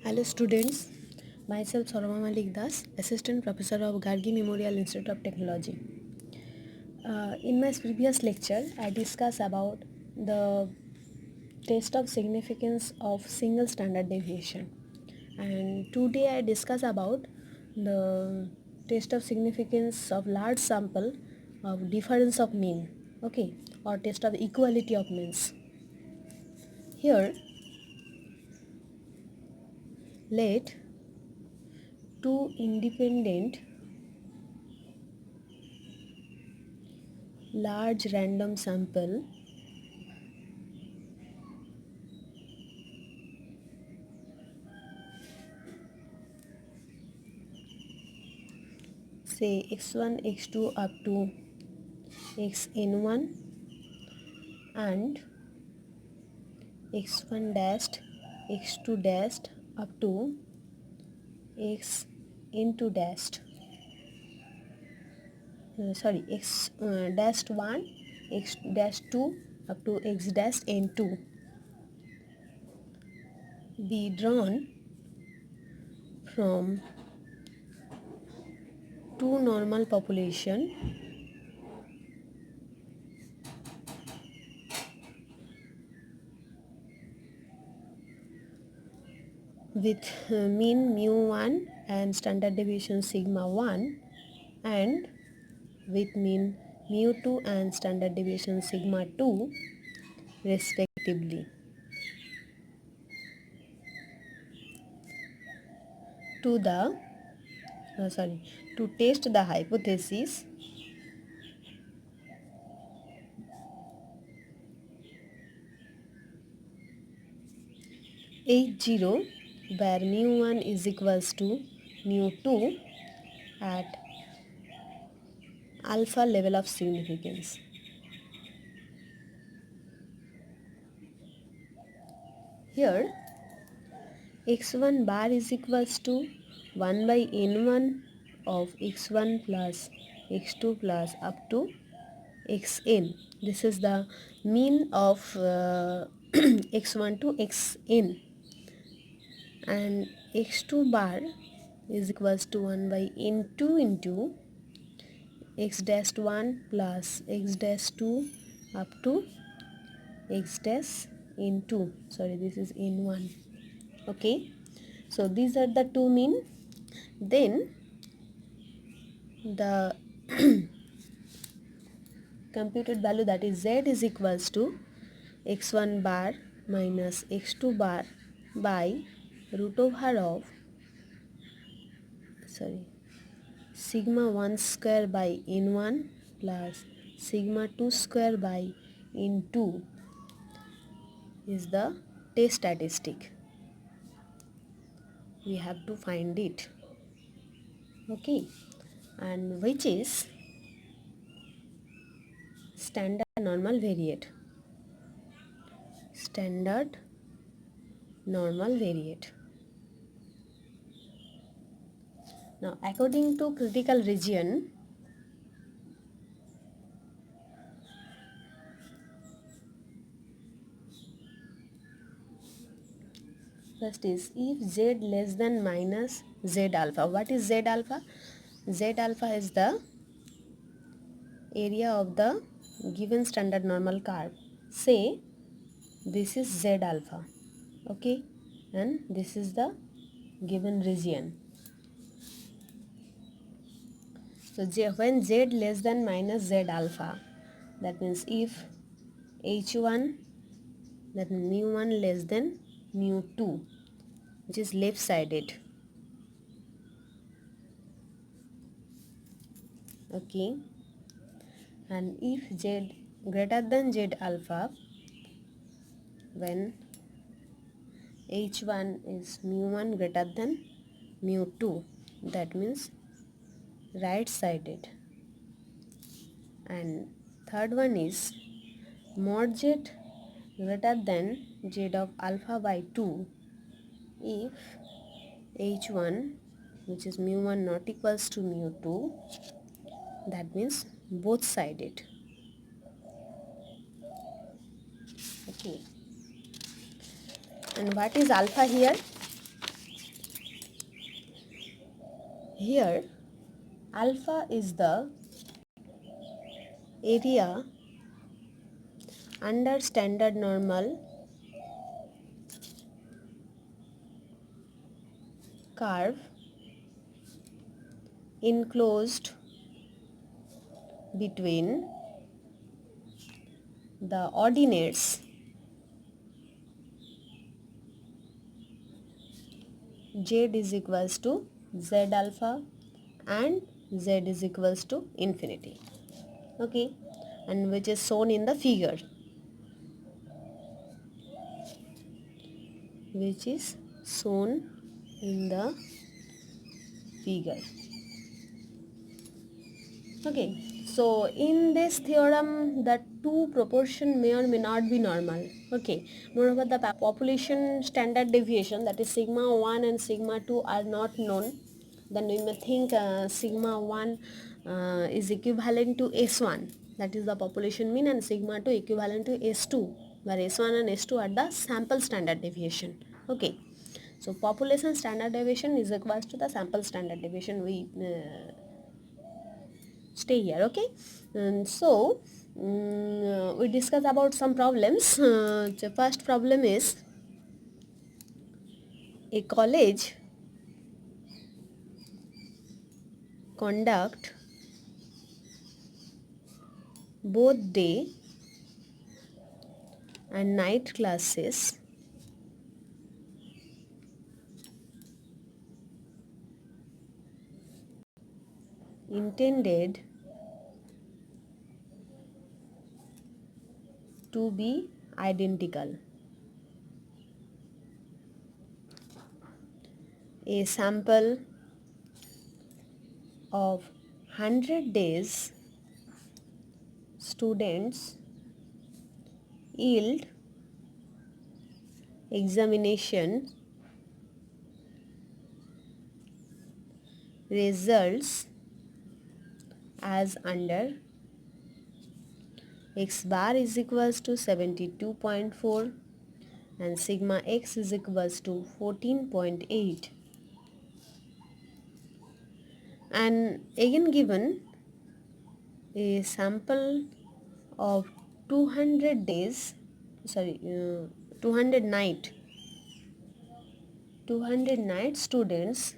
Hello students, myself Sarama Malik, Assistant Professor of Gargi Memorial Institute of Technology. In my previous lecture, I discussed about the test of significance of single standard deviation, and today I discuss about the test of significance of large sample of difference of mean, okay, or test of equality of means. Here, let two independent large random sample say x1 x2 up to xn1 and x1 dashed x2 dashed up to x into dashed x dashed 1 x dash 2 up to x dash n2 be drawn from two normal population with mean mu1 and standard deviation sigma 1 and with mean mu2 and standard deviation sigma 2 respectively. To test the hypothesis H0 where mu1 is equals to mu2 at alpha level of significance. Here x1 bar is equals to 1 by n1 of x1 plus x2 plus up to xn. This is the mean of x1 to xn, and x2 bar is equals to 1 by n2 into x dash 1 plus x dash 2 up to x dash n2. This is n1. Okay, so these are the two mean. Then the computed value, that is z, is equals to x1 bar minus x2 bar by root over of sigma 1 square by n1 plus sigma 2 square by n2 is the test statistic. We have to find it. Okay, and which is standard normal variate. Standard normal variate. Now, according to critical region, first is if z less than minus z alpha. What is z alpha? Z alpha is the area of the given standard normal curve. Say this is z alpha, okay, and this is the given region. So when z less than minus z alpha, that means if h1, that means mu1 less than mu2, which is left sided, okay, and if z greater than z alpha, when h1 is mu1 greater than mu2, that means right sided. And third one is mod z greater than z of alpha by 2 if h1, which is mu1 not equals to mu2, that means both sided. Okay, and what is alpha here? Here alpha is the area under standard normal curve enclosed between the ordinates z is equals to z alpha and z is equals to infinity. Okay, and which is shown in the figure, which is shown in the figure. Okay, so in this theorem the two proportion may or may not be normal. Okay, moreover the population standard deviation, that is sigma 1 and sigma 2, are not known. Then we may think sigma 1 is equivalent to S1, that is the population mean, and sigma 2 equivalent to S2, where S1 and S2 are the sample standard deviation. Okay, so population standard deviation is equals to the sample standard deviation. We stay here. Okay, and so we discuss about some problems. The first problem is a college conduct both day and night classes intended to be identical. A sample of 100 days students yield examination results as under: x bar is equals to 72.4 and sigma x is equals to 14.8, and again given a sample of 200 days, 200 night students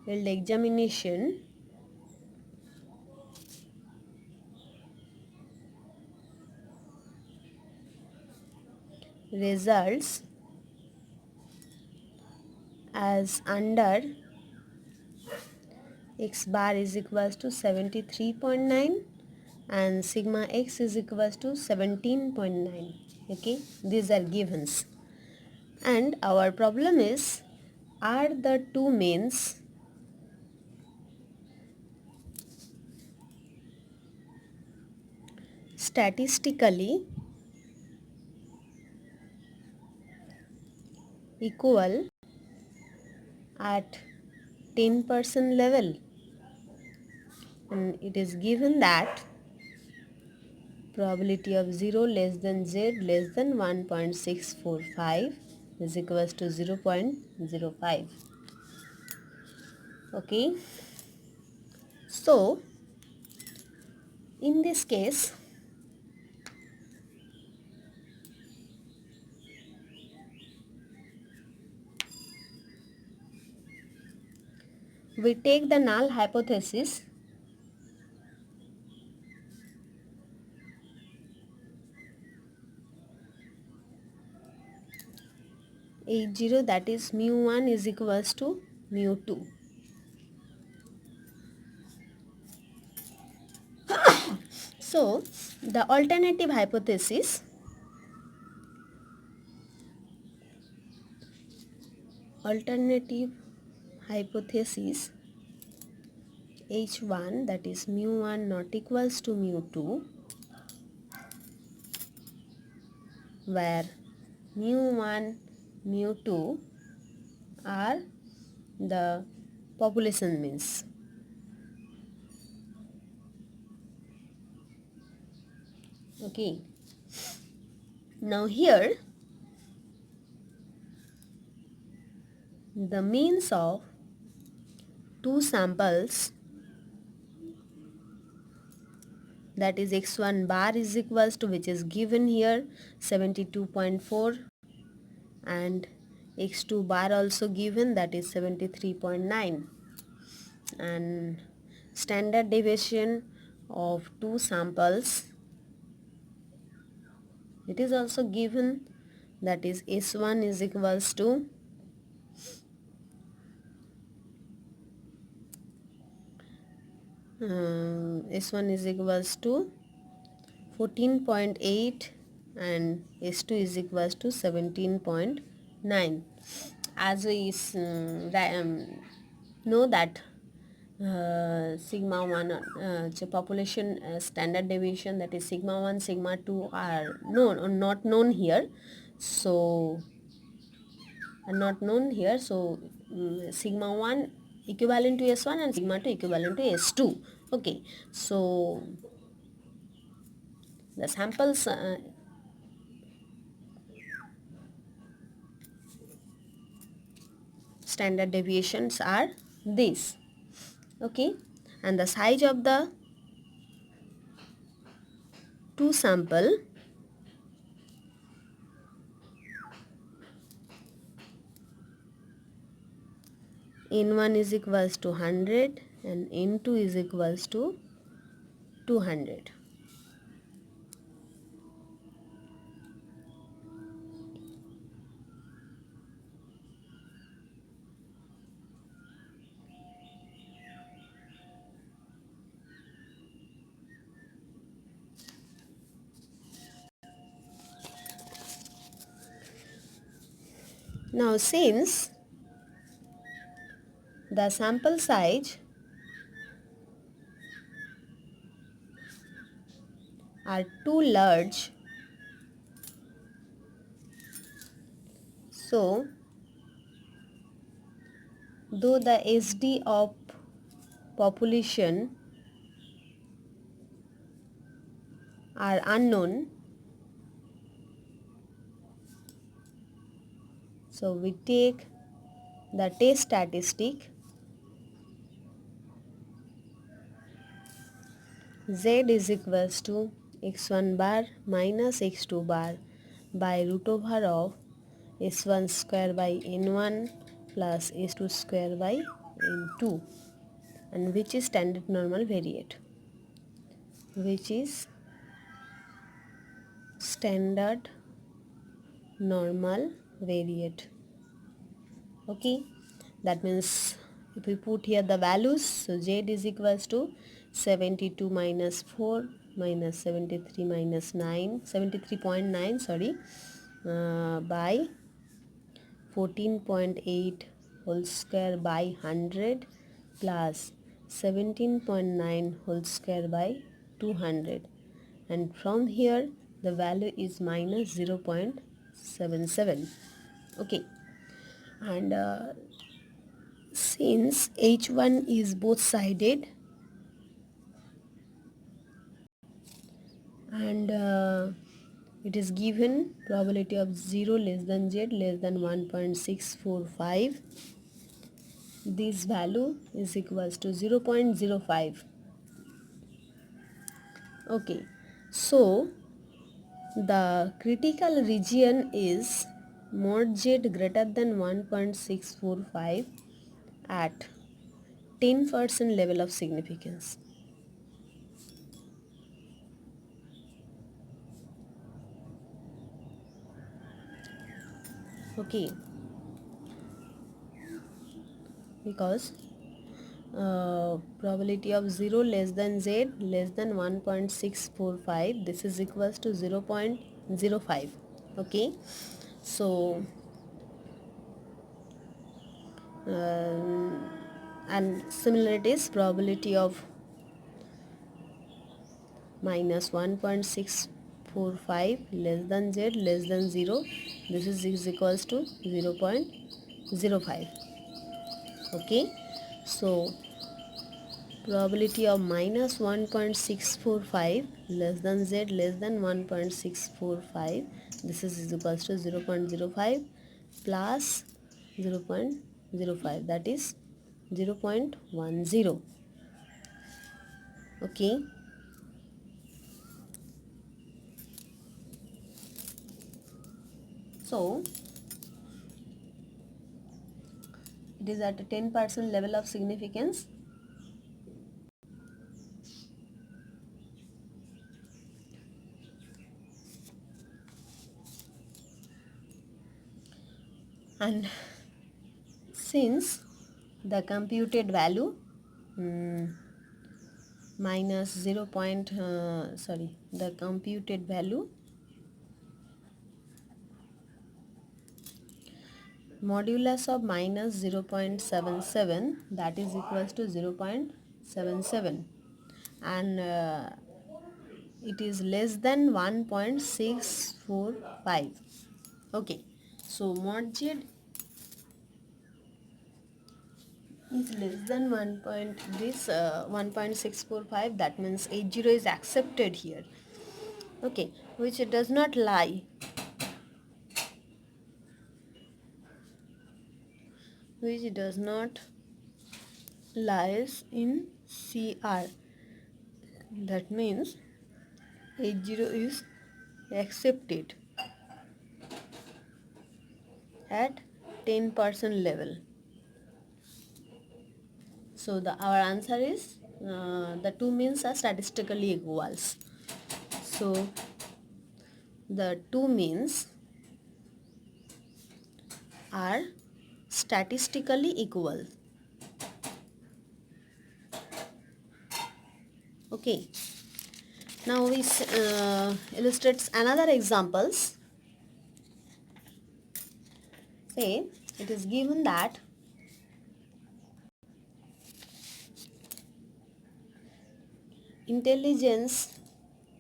held examination results as under: x bar is equals to 73.9 and sigma x is equals to 17.9. Okay, these are givens, and our problem is, are the two means statistically equal at 10% level? And it is given that probability of 0 less than z less than 1.645 is equals to 0.05. Okay, so in this case we take the null hypothesis H0, that is mu1 is equals to mu2. So the alternative hypothesis H1, that is mu1 not equals to mu2, where mu1 mu2 are the population means. Okay, now here the means of two samples, that is x1 bar is equals to, which is given here, 72.4, and x2 bar also given, that is 73.9, and standard deviation of two samples, it is also given, that is s1 is equals to s1 is equals to 14.8 and s2 is equals to 17.9. As we know that sigma 1 population standard deviation, that is sigma 1 sigma 2 are not known here, so sigma 1 equivalent to s1 and sigma 2 equivalent to s2. Okay, so the samples standard deviations are this. Okay, and the size of the two sample, n1 is equals to 100 and n2 is equals to 200. Now since the sample size are too large, so though the SD of population are unknown, so we take the test statistic z is equals to x1 bar minus x2 bar by root over of s1 square by n1 plus s2 square by n2, and which is standard normal variate, which is standard normal variate. Okay, that means if we put here the values, so z is equals to 72 minus 4 minus 73 minus 9, 73.9 sorry, by 14.8 whole square by 100 plus 17.9 whole square by 200, and from here the value is minus 0.77. Okay, and since h1 is both sided and it is given probability of 0 less than z less than 1.645, this value is equals to 0.05. Okay, so the critical region is mod z greater than 1.645 at 10% level of significance. Okay, because probability of 0 less than z less than 1.645, this is equals to 0.05. Okay, so and similar it is probability of minus 1.645 less than z less than 0, this is equals to 0.05. Okay, so probability of minus 1.645 less than z less than 1.645, this is equals to 0.05 plus 0.05, that is 0.10. Okay. So it is at a 10% level of significance. And since the computed value minus 0. The computed value modulus of minus 0.77, that is equals to 0.77, and it is less than 1.645. Okay, so mod z is less than 1.645, that means H0 is accepted here. Okay, which does not lie, which does not lies in CR. That means H0 is accepted at 10% level. So our answer is the two means are statistically equals. So the two means are statistically equal. Okay. Now we illustrates another examples. Say it is given that intelligence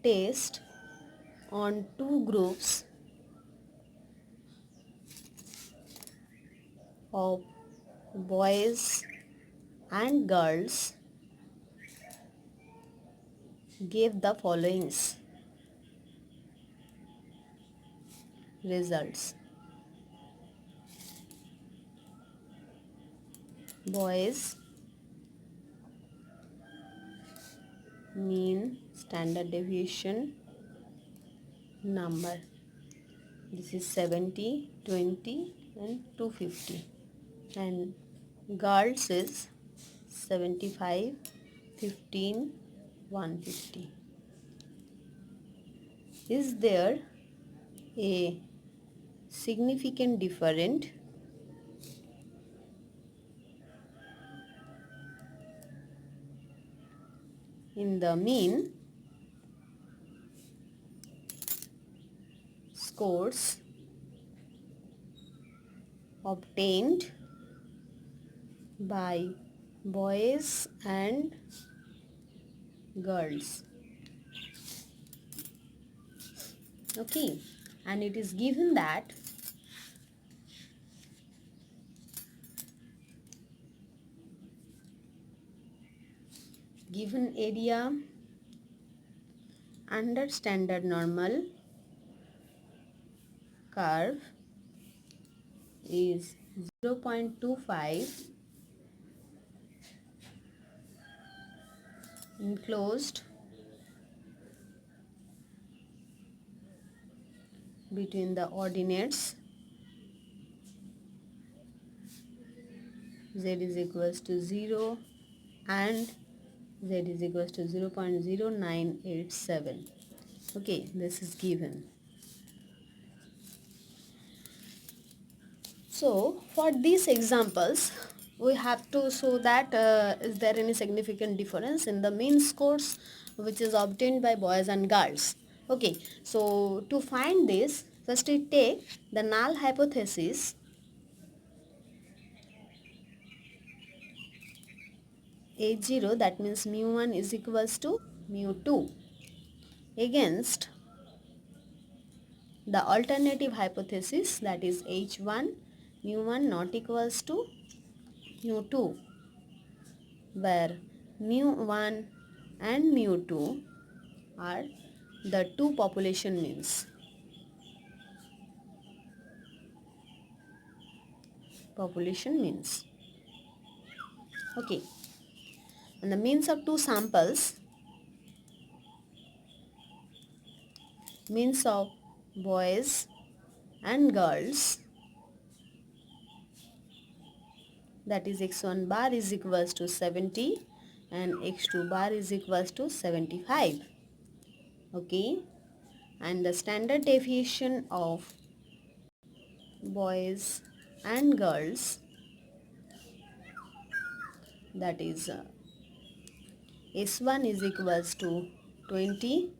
test on two groups of boys and girls gave the following results. Boys mean standard deviation number, this is 70, 20 and 250, and girls is 75, 15, 150. Is there a significant difference in the mean scores obtained by boys and girls? Okay, and it is given that given area under standard normal curve is 0.25 enclosed between the ordinates z is equals to 0 and z is equals to 0.0987. Okay, this is given. So for these examples we have to show that is there any significant difference in the mean scores which is obtained by boys and girls. Okay, so to find this, first we take the null hypothesis H0, that means mu1 is equals to mu2, against the alternative hypothesis, that is H1 mu1 not equals to mu2, where mu1 and mu2 are the two population means. Population means. Okay, and the means of two samples, means of boys and girls, that is x1 bar is equals to 70 and x2 bar is equals to 75. Okay, and the standard deviation of boys and girls, that is S1 is equals to 20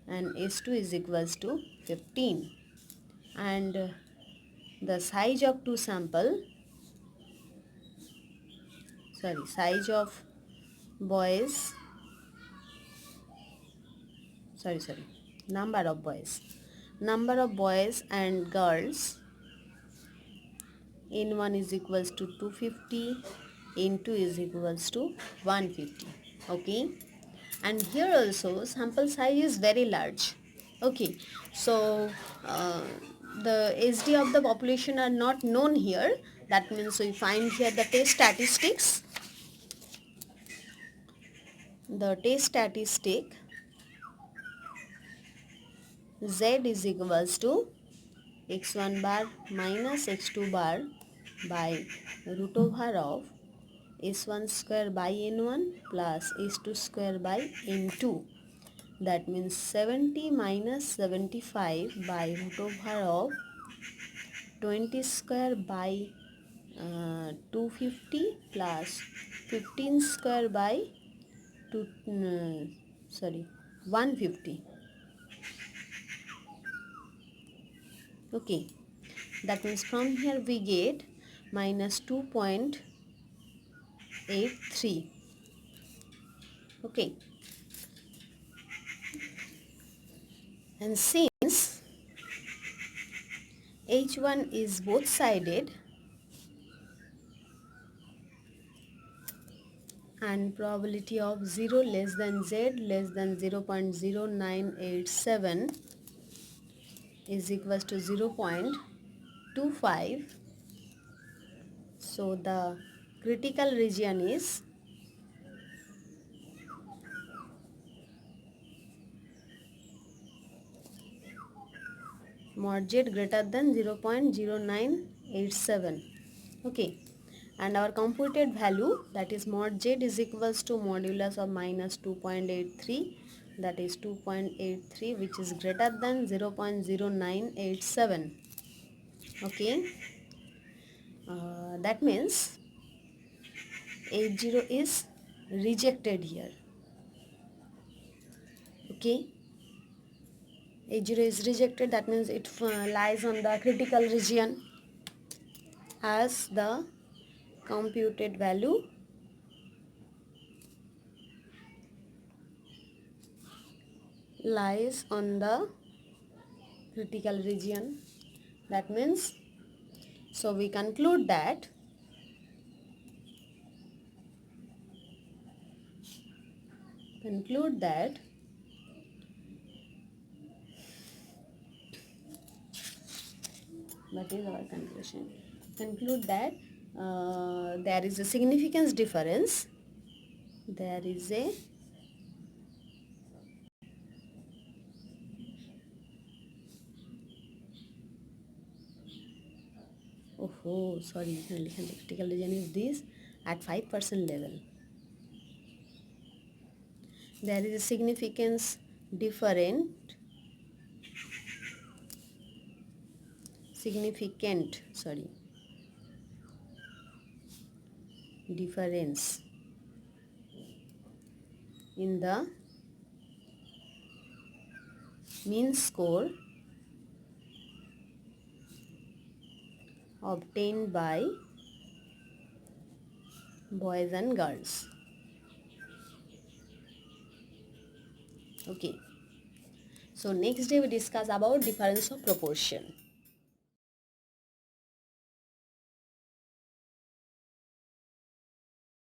and S2 is equals to 15, and the size of two sample, size of boys, number of boys and girls, N1 is equals to 250, N2 is equals to 150. Okay, and here also sample size is very large. Okay, so the SD of the population are not known here. That means we find here the test statistics. The test statistic Z is equals to x1 bar minus x2 bar by root over of s1 square by n1 plus s2 square by n2. That means 70 minus 75 by root over of 20 square by 250 plus 15 square by 150. Okay, that means from here we get minus 2.83. Okay, and since h1 is both sided and probability of 0 less than z less than 0.0987 is equals to 0.25, so the critical region is mod z greater than 0.0987. Okay, and our computed value, that is mod z is equals to modulus of minus 2.83, that is 2.83, which is greater than 0.0987. Okay, that means H0 is rejected here. Okay, H0 is rejected, that means it lies on the critical region, as the computed value lies on the critical region. That means, so we conclude that that is our conclusion. Conclude that there is a significance difference. There is a critical region is this at 5% level. There is a significance different difference in the mean score obtained by boys and girls. Okay, so next day we discuss about difference of proportion.